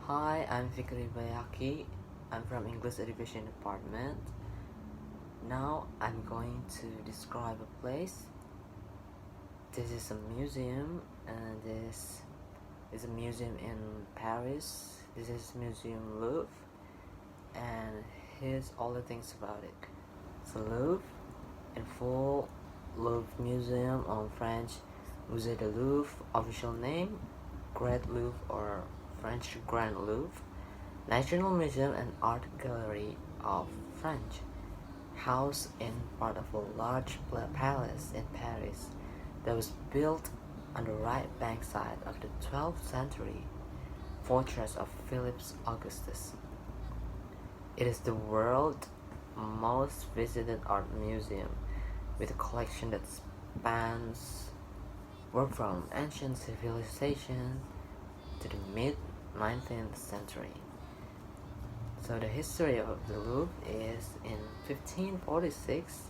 Hi, I'm Fikri Baihaqi. I'm from English Education Department. Now I'm going to describe a place. This is a museum, and this is a museum in Paris. This is Museum Louvre, and here's all the things about it. So Louvre, in full, Louvre Museum on French, Musée de Louvre, official name, Great Louvre or French Grand Louvre, National Museum and Art Gallery of French, housed in part of a large palace in Paris that was built on the right bank side of the 12th century fortress of Philip Augustus. It is the world's most visited art museum, with a collection that spans work from ancient civilization to the mid-19th century. So the history of the Louvre is in 1546,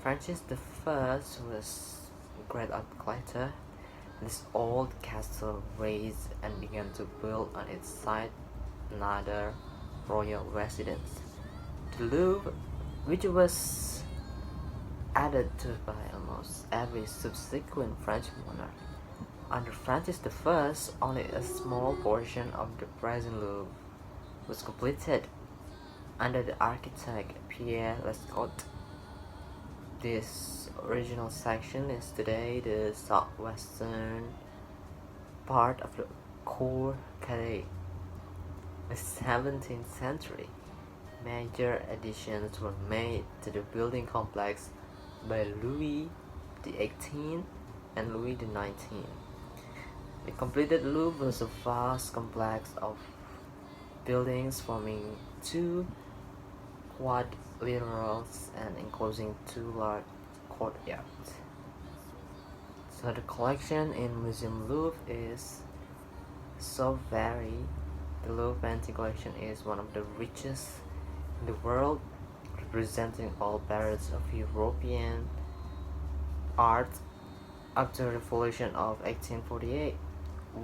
Francis I was great art collector. This old castle razed and began to build on its site another royal residence. The Louvre, which was added to by almost every subsequent French monarch. Under Francis I, only a small portion of the present Louvre was completed under the architect Pierre Lescot. This original section is today the southwestern part of the Cour Carrée. In the 17th century, major additions were made to the building complex by Louis XVIII and Louis XIX. The completed Louvre was a vast complex of buildings forming two quadrilaterals and enclosing two large courtyards. So the collection in Museum Louvre is so varied. The Louvre painting collection is one of the richest in the world, representing all periods of European art up to the Revolution of 1848.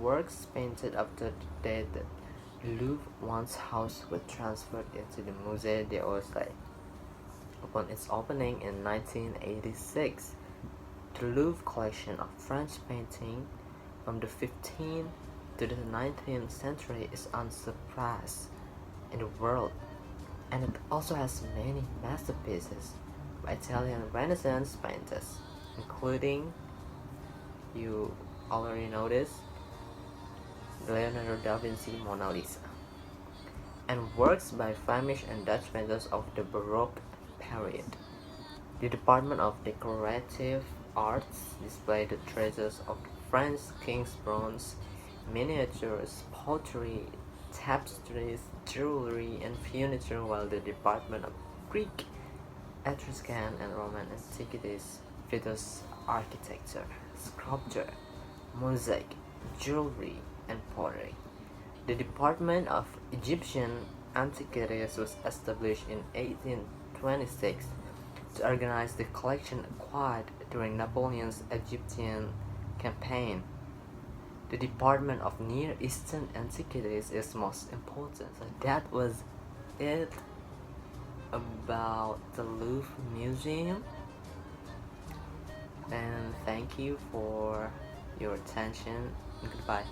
Works painted after the date that Louvre once housed were transferred into the Musée d'Orsay. Upon its opening in 1986, the Louvre collection of French painting from the 15th to the 19th century is unsurpassed in the world, and it also has many masterpieces by Italian Renaissance painters, including, you already noticed, Leonardo da Vinci Mona Lisa, and works by Flemish and Dutch painters of the Baroque period. The Department of Decorative Arts displayed the treasures of the French king's bronze, miniatures, pottery, tapestries, jewelry, and furniture, while the Department of Greek, Etruscan, and Roman antiquities features architecture, sculpture, mosaic, jewelry, and pottery. The Department of Egyptian Antiquities was established in 1826 to organize the collection acquired during Napoleon's Egyptian campaign. The Department of Near Eastern Antiquities is most important. So that was it about the Louvre Museum, and thank you for your attention. Goodbye.